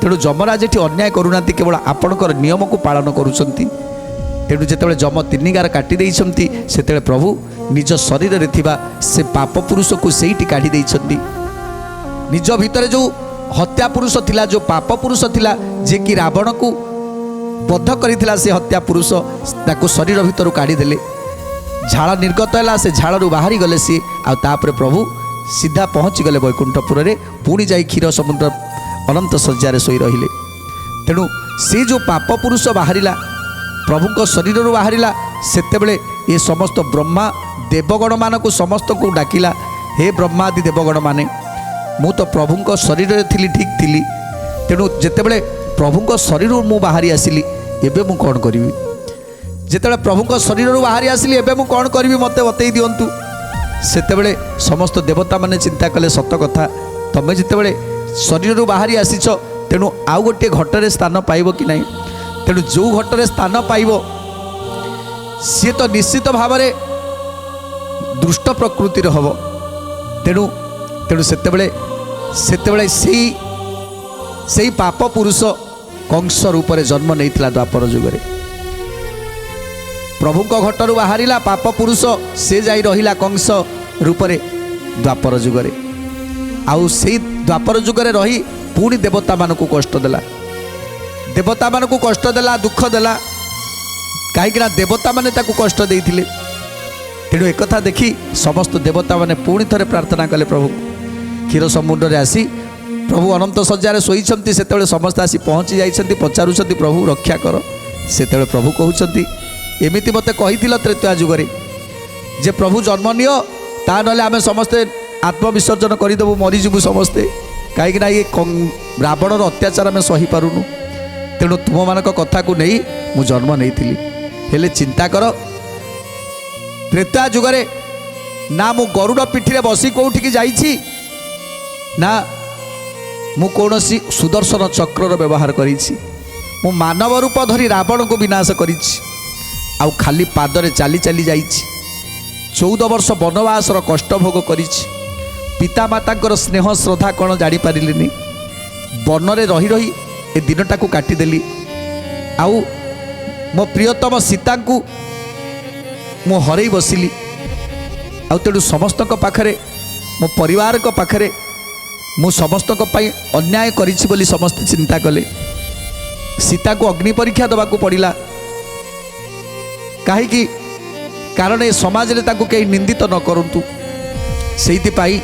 तेणु जमराज ये अन्याय करूना केवल आपणकर नियम को पालन करुँच। तेणु जिते जम 3 गार काटी से प्रभु निज शरीर में थिबा से पाप पुरुष को सहीटी काढ़ी देइछंती। निज भितर जो हत्या पुरुष थिला, जो पाप पुरुष थिला, जे कि रावण को बद्ध करिथिला, से हत्या पुरुष ताको शरीर भितर काढ़ी देले। झाड़ निर्गत है, से झाड़ू बाहरी गले सी आउे प्रभु सीधा पहुँची गले वैकुंठपुर रे। पुणी जाई क्षीर समुद्र अनंत शय्यारे शोई रहिले। तेणु से जो पाप पुरुष बाहरिला प्रभु को शरीर बाहरिला, सेतेबेले ये समस्त ब्रह्मा देवगण मान को समस्त को डाकिला, हे ब्रह्मादि देवगण माने मु तो प्रभु को शरीर थी ठीक थी। तेणु जितेबले प्रभु को शरीर मु बाहरी आसिली एबे मु कौन करी, जितेबले प्रभु को शरीर बाहरी आसिली एबे मु कौन करी मते बतई दियंतु। सेतेबले समस्त देवता माने चिंता कले सत कथा तमे जितेबले शरीर बाहरी आसीच तेणु आउ गोटे घटरे स्थान पाइब कि नहीं। तेणु जो घटरे स्थान पाइब सी तो निश्चित भाव में दुष्ट प्रकृतिर हम। तेणु तेणु सेतेबले से पाप पुरुष कंस रूप में जन्म नहीं द्वापर जुगरे। प्रभु को घटर बाहरिला पाप पुरुष से जाई रहिला कंस रूप में द्वापर जुगरे। आउ से द्वापर जुगरे रही पुणी देवता मान को कष्ट देला, देवता मान को कष्ट देला, दुख देला, कहीं देवता माने ताकू कष्ट देइथिले। तेणु एक कथा देखी समस्त देवता माने पुणी थरे प्रार्थना कले प्रभु क्षीर समुद्र रे आसी प्रभु अनंत शय्यारे शोइछंती। सेतेबेले समस्त आसी पहुँची जाइछंती, पचारुछंती प्रभु रक्षा कर। सेतेबेले प्रभु कहउछंती एमिति मते कहिथिल त्रेता जुगरे जे प्रभु जन्म नियो ता नले आमे समस्ते आत्मविसर्जन करदेबू, मरीजु समस्ते, कहीं ये रावणर अत्याचार आम सही पारुनु। तेणु तुम मान कथा को नहीं मु जन्म नहीं हेले चिंता कर त्रेता जुगरे ना मु गरुड़ पिठी बसी कौटिकी जाइछि ना मु कौनसी सुदर्शन चक्रर व्यवहार करिछि। मु मानव रूप धरी रावण को विनाश करिछि, आउ खाली पादरे चाली चाली जाइछि। 14 वर्ष वनवासर कष्ट भोग करिछि। पिता मातांकर स्नेह श्रद्धा कौन जानी पारिलिनी। बनरे रही रही ए दिनटा को काटिदेली। आउ मो प्रियतम सीता को मु हरई बसिली। आउ तेणु समस्त पाखरे मो परिवार को पाखरे मु समस्त अन्याय करिछि बोली समस्त चिंता कले। सीता को अग्नि परीक्षा दबा को पड़िला कहीं कारण ए समाज रे ताको कहीं निंदित न करंतु सेइति पाई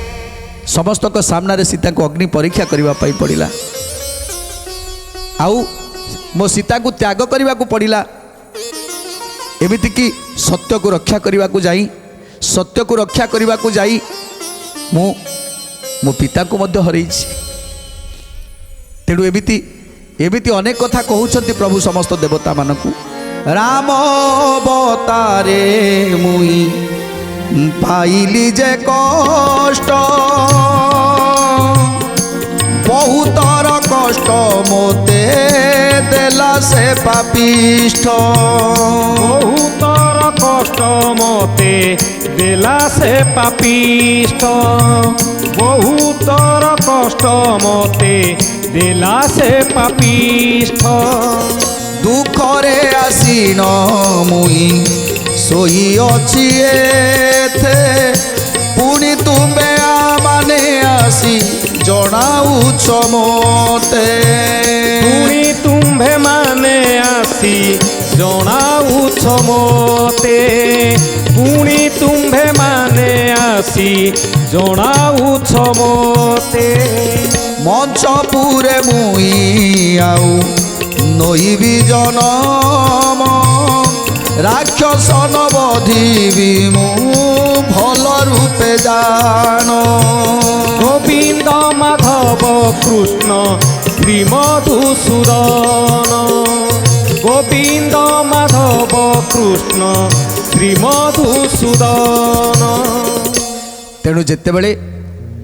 समस्त को सामने सीता को अग्नि परीक्षा करने पाई पड़िला। आउ मो सीता को त्याग करने को पड़िला। एमिति कि सत्य को रक्षा करने को जाई, सत्य को रक्षा करने को जाई मो पिता को मध्य हरैछि। तेणु एमिति एमिति अनेक कथा कहउछंती प्रभु समस्त देवता मानकु। राम अवतारे मुई पाइली जे कष्ट बहुतर कष्ट मोते देला से पापिष्ठ। बहुतर कष्ट मोते देला से पापिष्ठ। बहुतर कष्ट मोते देला से पापिष्ठ। दुखरे आसीन मुई सोई अच्छी एथे पुणी तुम्बे माने आसी जनाउछ मोते। पुणी तुम्भे माने आसी जनाउछ मोते। पुणी तुम्भे माने आसी जनाउछ मोते। मंचपुरे मुई आउ नईबी जनम राक्षस नवधिबी मु भल रूपे जान। गोविंद माधव कृष्ण श्री मधुसूदन। गोविंद माधव कृष्ण श्री मधुसूदन। तेणु जितेबले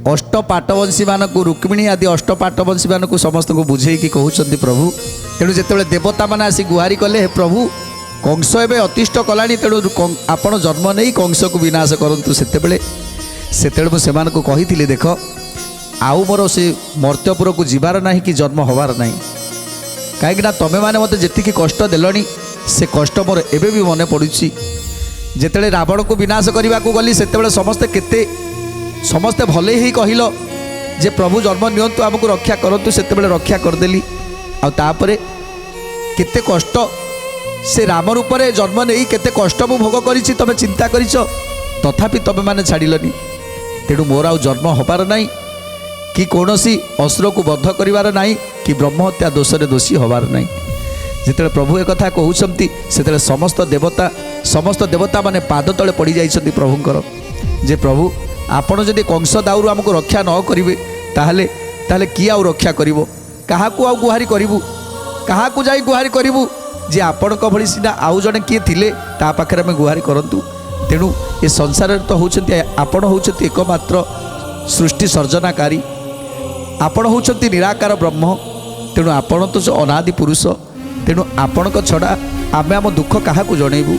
अष्टपाटवंशी मानक रुक्मिणी आदि अष्टपाटवंशी मानक समस्त को बुझेकी कहते प्रभु। तेणु जितेबले देवता मैंने आसी गुहारी कले, हे प्रभु कंस एवं अतिष्ठ कलानी, तेणु आपण जन्म नहीं कंस को विनाश करंतु। सेतेबले मुझे कही देख आउ मोर से मर्त्यपुर को जीवार नहीं कि जन्म हबार नहीं कहीं तमें मैंने मत जी कष्ट देलनी से कष्ट मोर एबे भी मन पड़ुछि जेतेले रावण को विनाश करने को गली सेतेबेले समस्ते भले ही कहल जे प्रभु जन्म नियंतु आमको रक्षा करतु सेतेबेले रक्षा करदेली आउे केते कष्ट से राम रूप में जन्म नहीं केते कष्ट मु भोग करिछि तमे चिंता करिछ तथापि तमे माने छाड़िलनी तेणु मोर आउ जन्म हबार नहीं कि कौनसी असुर को बद्ध करिवार नहीं कि ब्रह्महत्या दोषरे दोषी हबार नहीं जिते प्रभु एक कथा कहउछंती सेते समस्त देवता माने पाद तले पड़ जाइछंती प्रभुंकर जे प्रभु आपण जदि कंस दाउरु आमको रक्षा न करिवे ताहले किए आउ रक्षा करिवो काहाकू आउ गुहारी करिवु काहाकू जाई गुहारी करिवु जे आपणक भଳି सीना आउ जने किए थिले ता पाखरे आमे गुहारी करंतु तेणु ए संसार तो होउछंती आपण होउछंती एकमात्र सृष्टि सर्जनाकारी आपण होउछंती निराकार ब्रह्म तेणु आपण तो अनादि पुरुष तेणु आपण छड़ा आमे आम दुख काहाकू जणैबु